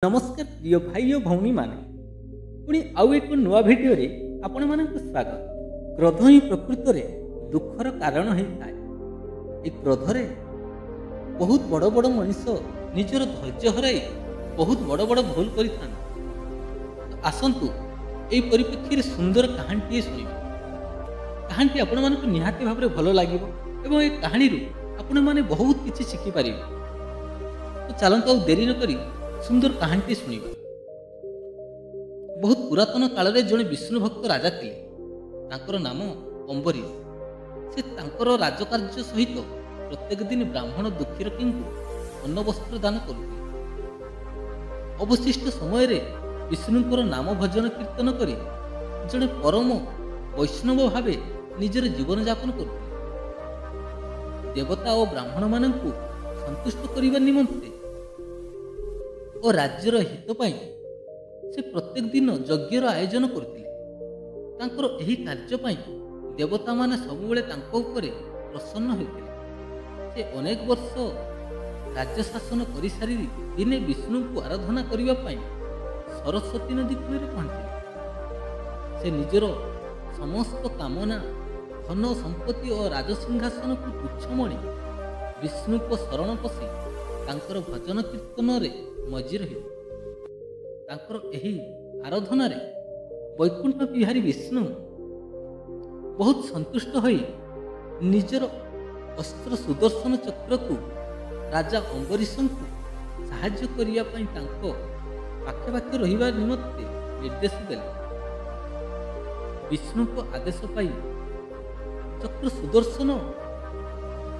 नमस्कार प्रिय भाई और भौणी माने पुणी आउ एक नुआ भिडियो रे आपण मानक स्वागत। क्रोध ही प्रकृत रे दुखर कारण होता है। ए क्रोध रे बहुत बड़ बड़ मनीष निजर धैर्य हराई बहुत बड़ बड़ भूल करिथान। आसंतु एई परिप्रेक्षी रे सुंदर कहानी शुणिबा। कहानी आपण मानक निहाती भाव रे भलो लागिबो एवं ए कहानी रू आपण माने बहुत किछि शिखि पारिबे। तो चलंतु आउ देरी न करी सुंदर कहानी शुणिबा। बहुत पुरातन काल रे जड़े विष्णु भक्त राजा थिले। तांकर नाम अम्बरीश। से तांकर राजकार्य सहित प्रत्येक दिन ब्राह्मण दुखी रखी अन्न वस्त्र दान करुथिले। अवशिष्ट समय रे विष्णुंकर नाम भजन कीर्तन करी जड़े परम वैष्णव भावे निजर जीवन यापन करुथिले। देवता और ब्राह्मण मानंकु संतुष्ट करिबा निमंते और राज्यर हित पाई से प्रत्येक दिन यज्ञर आयोजन करथिले। तांकर एही कार्य पाई देवता माने सबुबेले तांको उपरे प्रसन्न होइथिले। से अनेक वर्ष राज्य शासन करि सारी दिने विष्णु को आराधना करिबा पाई सरस्वती नदी कूଳରେ पहुंचिले। से निजर समस्त कामना धन संपत्ति और राजसिंहासन को तुच्छ मणि विष्णु को शरण पशि तांकर भजन कीर्तन रे मजी रही। तांकर एही आराधना रे वैकुंठ बिहारी विष्णु बहुत संतुष्ट होई निजर अस्त्र सुदर्शन चक्र को राजा अम्बरीश को साहाय्य करिया पई तांको पाखे पाखे रहिबा निमंते निर्देश देले। विष्णु को आदेश पाई चक्र सुदर्शन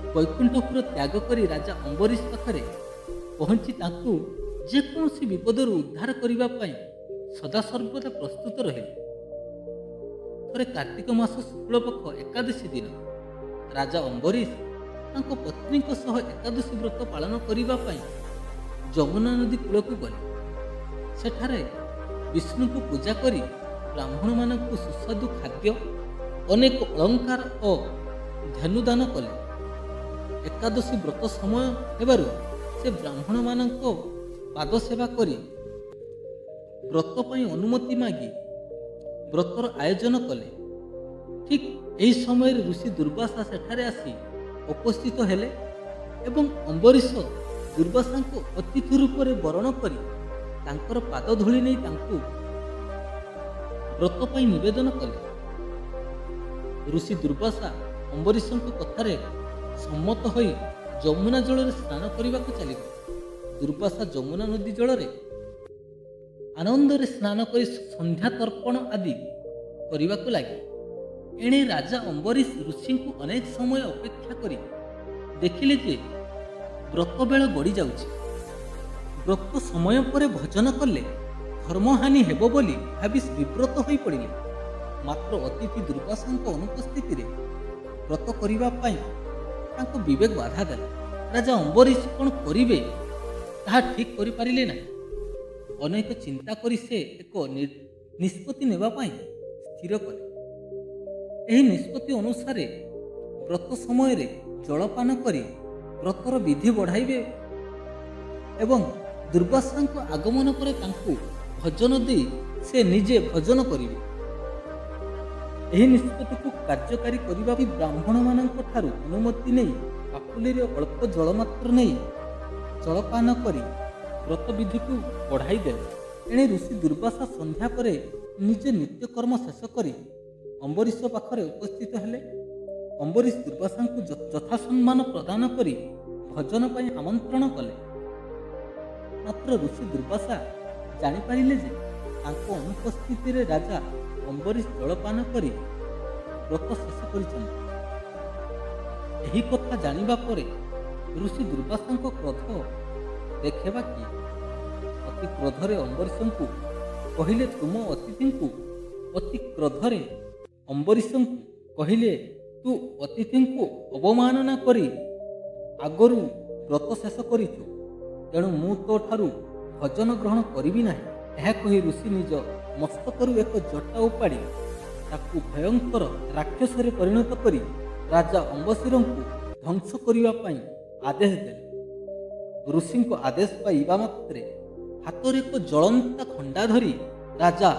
वैकुंठपुर त्याग करी राजा अम्बरीश पाखरे पहुंची तांकु जेकोसी विपदर उद्धार करिबा पाई सदा सर्वदा प्रस्तुत रहे। थरे कार्तिक मास शुक्ल पक्ष एकादशी दिन राजा अम्बरीश तांको पत्नी को सह एकादशी व्रत पालन करिबा पाई जमुना नदी कूल को गले। सेठारे विष्णु को पूजा करी ब्राह्मण मानक सुस्वादु खाद्य अनेक अलंकार और धनुदान कले। एकादशी व्रत समय हेबारु से ब्राह्मण मानक पाद सेवा करी व्रत पाई अनुमति मागी व्रतर आयोजन कले। ठीक यही समय ऋषि दुर्वासा सेठारे आसी उपस्थित हेले एवं अम्बरीश दुर्वासा को अतिथि रूप में वरण करी तांकर पाद धूली नहीं तांकु व्रत पाई निवेदन कले। ऋषि दुर्वासा अम्बरीश कथारे सम्मत होई जमुना जल रे स्नान करने को चली। दुर्वासा जमुना नदी जल रे आनंद रे स्नान कर संध्या तर्पण आदि करने को लगे। एणे राजा अम्बरीश ऋषि को अनेक समय अपेक्षा करी देखिले जे व्रत बेल गड़ी जाउछि। व्रत समय पर भजन कले धर्महानि हेबो बोली भाबी विव्रत होई पड़िले। मात्र अतिथि दुर्वासा अनुपस्थिति रे व्रत करिबा पाई तांको विवेक बाधा देला। राजा अम्बरीश कौन करिवे ताहा ठीक करि पारिले नाही। अनेक चिंता करी से एक निष्पत्ति नेबा पाई स्थिर कले। एही निष्पत्ति अनुसार व्रत समय रे जलपान करी व्रतर विधि बढ़ाइबे एवं दुर्वासा आगमन पर तांको भजन दे से निजे भजन करिवे। एही निष्पत्ति को कार्यकारी करबा भी ब्राह्मण मानक ठारू अनुमति नहीं पापुली रे अल्प जल मात्र नहीं जलपान करी व्रत विधि को बढ़ाई देले। एणे ऋषि दुर्वासा संध्या परे निजे नित्यकर्म शेष करी अम्बरीश पाखरे उपस्थित हेले। अम्बरीश दुर्वासा को यथा सम्मान प्रदान करी भजन पाई आमंत्रण कले। मात्र ऋषि दुर्वासा जानी पारिले जे तांको अनुपस्थिति रे राजा अम्बरीश जलपान करी व्रत शेष करिछन्ति। एही कथा जानिबा परे ऋषि दुर्वासा क्रोध देखेबा कि अति क्रोधरे अम्बरीश को कहिले तुम अतिथि को अति क्रोधरे अम्बरीश कहिले तू अतिथि को अवमानना करी आगरू व्रत शेष करिछु तेणु मु तो ठारू भजन ग्रहण करिबी नाही। एहा कहि ऋषि निज मस्तकरू एक जटा उपाड़ी ताकू भयंकर राक्षस रे परिणत करी राजा अम्बरीश को ध्वंस करिबा पाई आदेश देले। ऋषि को आदेश पाइबा मात्रे ହାତରେ ଏକ ଜଳନ୍ତା ଖଣ୍ଡା ଧରି ରାଜା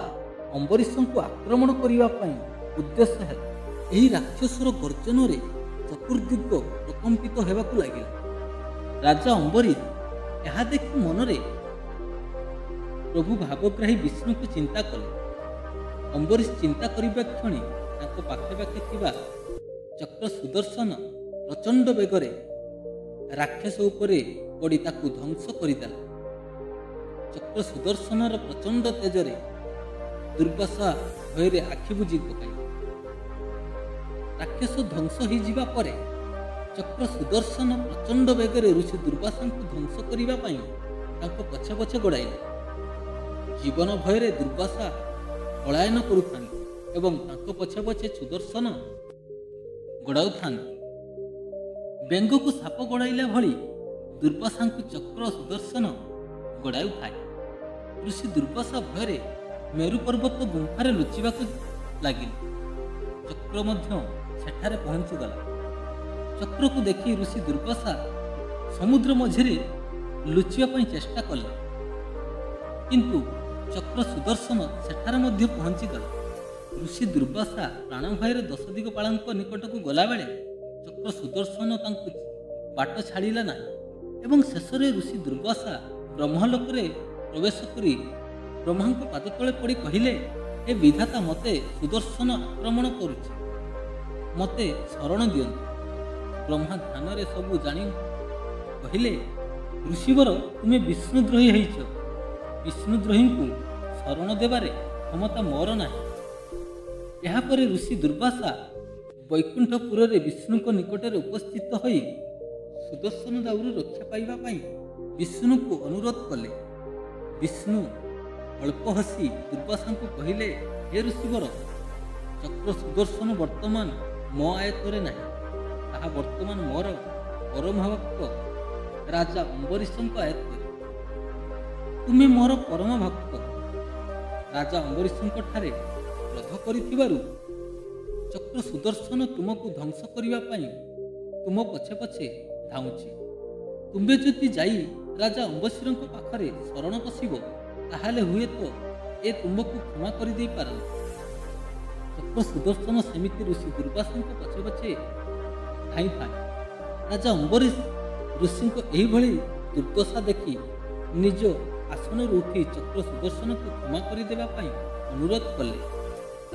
ଅମ୍ବରୀଶଙ୍କୁ ଆକ୍ରମଣ କରିବା ପାଇଁ ଉଦ୍ଦେଶ୍ୟ ହେଲା। ଏହି ରାକ୍ଷସର ଗର୍ଜନରେ ଚତୁର୍ଦିଗ ପ୍ରକମ୍ପିତ ହେବାକୁ ଲାଗିଲା। ରାଜା ଅମ୍ବରୀଶ ଏହା ଦେଖି ମନରେ ପ୍ରଭୁ ଭାବଗ୍ରାହୀ ବିଷ୍ଣୁଙ୍କୁ ଚିନ୍ତା କଲେ। ଅମ୍ବରୀଶ ଚିନ୍ତା କରିବା କ୍ଷଣି ତାଙ୍କ ପାଖେ ପାଖେ ଥିବା ଚକ୍ର ସୁଦର୍ଶନ ପ୍ରଚଣ୍ଡ ବେଗରେ ରାକ୍ଷସ ଉପରେ ପଡ଼ି ତାକୁ ଧ୍ୱଂସ କରିଦେଲା। ଚକ୍ର ସୁଦର୍ଶନର ପ୍ରଚଣ୍ଡ ତେଜରେ ଦୁର୍ବାସା ଭୟରେ ଆଖି ବୁଜି ପକାଇଲେ। ରାକ୍ଷସ ଧ୍ୱଂସ ହୋଇଯିବା ପରେ ଚକ୍ର ସୁଦର୍ଶନ ପ୍ରଚଣ୍ଡ ବେଗରେ ଋଷି ଦୁର୍ବାସାଙ୍କୁ ଧ୍ୱଂସ କରିବା ପାଇଁ ତାଙ୍କ ପଛେ ପଛେ ଗୋଡ଼ାଇଲେ। ଜୀବନ ଭୟରେ ଦୁର୍ବାସା ପଳାୟନ କରୁଥାନ୍ତି ଏବଂ ତାଙ୍କ ପଛେ ପଛେ ସୁଦର୍ଶନ ଗୋଡ଼ାଉଥାନ୍ତି। ବେଙ୍ଗକୁ ସାପ ଗୋଡ଼ାଇଲା ଭଳି ଦୁର୍ବାସାଙ୍କୁ ଚକ୍ର ସୁଦର୍ଶନ ଗୋଡ଼ାଉଥାଏ। ଋଷି ଦୁର୍ବାସା ଭୟରେ ମେରୁ ପର୍ବତ ଗୁମ୍ଫାରେ ଲୁଚିବାକୁ ଲାଗିଲେ। ଚକ୍ର ମଧ୍ୟ ସେଠାରେ ପହଞ୍ଚିଗଲା। ଚକ୍ରକୁ ଦେଖି ଋଷି ଦୁର୍ବାସା ସମୁଦ୍ର ମଝିରେ ଲୁଚିବା ପାଇଁ ଚେଷ୍ଟା କଲେ, କିନ୍ତୁ ଚକ୍ର ସୁଦର୍ଶନ ସେଠାରେ ମଧ୍ୟ ପହଞ୍ଚିଗଲା। ଋଷି ଦୁର୍ବାସା ପ୍ରାଣ ଭୟରେ ଦଶଦିଗପାଳଙ୍କ ନିକଟକୁ ଗଲାବେଳେ ଚକ୍ର ସୁଦର୍ଶନ ତାଙ୍କୁ ବାଟ ଛାଡ଼ିଲା ନାହିଁ ଏବଂ ଶେଷରେ ଋଷି ଦୁର୍ବାସା ବ୍ରହ୍ମଲୋକରେ ପ୍ରବେଶ କରି ବ୍ରହ୍ମାଙ୍କ ପାଦତଳେ ପଡ଼ି କହିଲେ, ହେ ବିଧାତା, ମୋତେ ସୁଦର୍ଶନ ଆକ୍ରମଣ କରୁଛି, ମୋତେ ଶରଣ ଦିଅନ୍ତୁ। ବ୍ରହ୍ମା ଧ୍ୟାନରେ ସବୁ ଜାଣି କହିଲେ, ଋଷିବର, ତୁମେ ବିଷ୍ଣୁଦ୍ରୋହୀ ହେଇଛ। ବିଷ୍ଣୁଦ୍ରୋହୀଙ୍କୁ ଶରଣ ଦେବାରେ କ୍ଷମତା ମୋର ନାହିଁ। ଏହାପରେ ଋଷି ଦୁର୍ବାସା ବୈକୁଣ୍ଠପୁରରେ ବିଷ୍ଣୁଙ୍କ ନିକଟରେ ଉପସ୍ଥିତ ହୋଇ ସୁଦର୍ଶନ ଦାଉରୁ ରକ୍ଷା ପାଇବା ପାଇଁ ବିଷ୍ଣୁଙ୍କୁ ଅନୁରୋଧ କଲେ। ବିଷ୍ଣୁ ଅଳ୍ପ ହସି ଦୁର୍ବାସାଙ୍କୁ କହିଲେ, ହେ ଋଷିବର, ଚକ୍ର ସୁଦର୍ଶନ ବର୍ତ୍ତମାନ ମୋ ଆୟତ୍ତରେ ନାହିଁ। ତାହା ବର୍ତ୍ତମାନ ମୋର ପରମ ଭକ୍ତ ରାଜା ଅମ୍ବରୀଶଙ୍କ ଆୟତ୍ତରେ। ତୁମେ ମୋର ପରମ ଭକ୍ତ ରାଜା ଅମ୍ବରୀଶଙ୍କ ଠାରେ କ୍ରୋଧ କରିଥିବାରୁ ଚକ୍ର ସୁଦର୍ଶନ ତୁମକୁ ଧ୍ୱଂସ କରିବା ପାଇଁ ତୁମ ପଛେ ପଛେ ଧାଉଁଛି। ତୁମେ ଯଦି ଯାଇ ରାଜା ଅମ୍ବରୀଶଙ୍କ ପାଖରେ ଶରଣ ପଶିବ, ତାହେଲେ ହୁଏତ ଏ ତୁମକୁ କ୍ଷମା କରିଦେଇପାରନ୍ତି। ଚକ୍ର ସୁଦର୍ଶନ ସେମିତି ଋଷି ଦୁର୍ବାସାଙ୍କ ପଛେ ପଛେ ଧାଇଁଥାଏ। ରାଜା ଅମ୍ବରୀଶ ଋଷିଙ୍କ ଏହିଭଳି ଦୁର୍ଦ୍ଦଶା ଦେଖି ନିଜ ଆସନରୁ ଉଠି ଚକ୍ର ସୁଦର୍ଶନକୁ କ୍ଷମା କରିଦେବା ପାଇଁ ଅନୁରୋଧ କଲେ।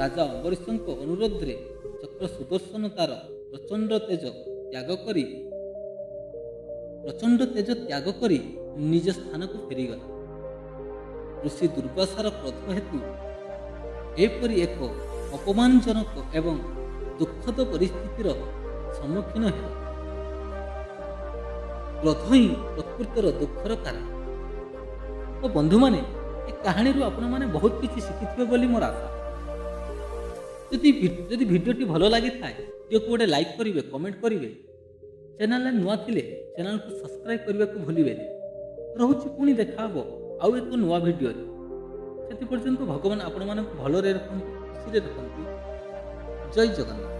ରାଜା ଅମ୍ବରୀଶଙ୍କ ଅନୁରୋଧରେ ଚକ୍ର ସୁଦର୍ଶନ ତାର ପ୍ରଚଣ୍ଡ ତେଜ ତ୍ୟାଗ କରି ନିଜ ସ୍ଥାନକୁ ଫେରିଗଲା। ଋଷି ଦୁର୍ବାସାର କ୍ରୋଧ ହେତୁ ଏପରି ଏକ ଅପମାନଜନକ ଏବଂ ଦୁଃଖଦ ପରିସ୍ଥିତିର ସମ୍ମୁଖୀନ ହେଲା। କ୍ରୋଧ ହିଁ ପ୍ରକୃତର ଦୁଃଖର କାରଣ। ତ ବନ୍ଧୁମାନେ, ଏ କାହାଣୀରୁ ଆପଣମାନେ ବହୁତ କିଛି ଶିଖିଥିବେ ବୋଲି ମୋର ଆଶା। ଯଦି ଭିଡ଼ିଓଟି ଭଲ ଲାଗିଥାଏ, ଭିଡ଼ିଓକୁ ଗୋଟେ ଲାଇକ୍ କରିବେ, କମେଣ୍ଟ କରିବେ। ଚ୍ୟାନେଲରେ ନୂଆ ଥିଲେ ଚ୍ୟାନେଲକୁ ସବସ୍କ୍ରାଇବ୍ କରିବାକୁ ଭୁଲିବେନି। ରହୁଛି, ପୁଣି ଦେଖା ହେବ ଆଉ ଏକ ନୂଆ ଭିଡ଼ିଓରେ। ସେଥି ପର୍ଯ୍ୟନ୍ତ ଭଗବାନ ଆପଣମାନଙ୍କୁ ଭଲରେ ରଖନ୍ତୁ, ଖୁସିରେ ରଖନ୍ତୁ। ଜୟ ଜଗନ୍ନାଥ।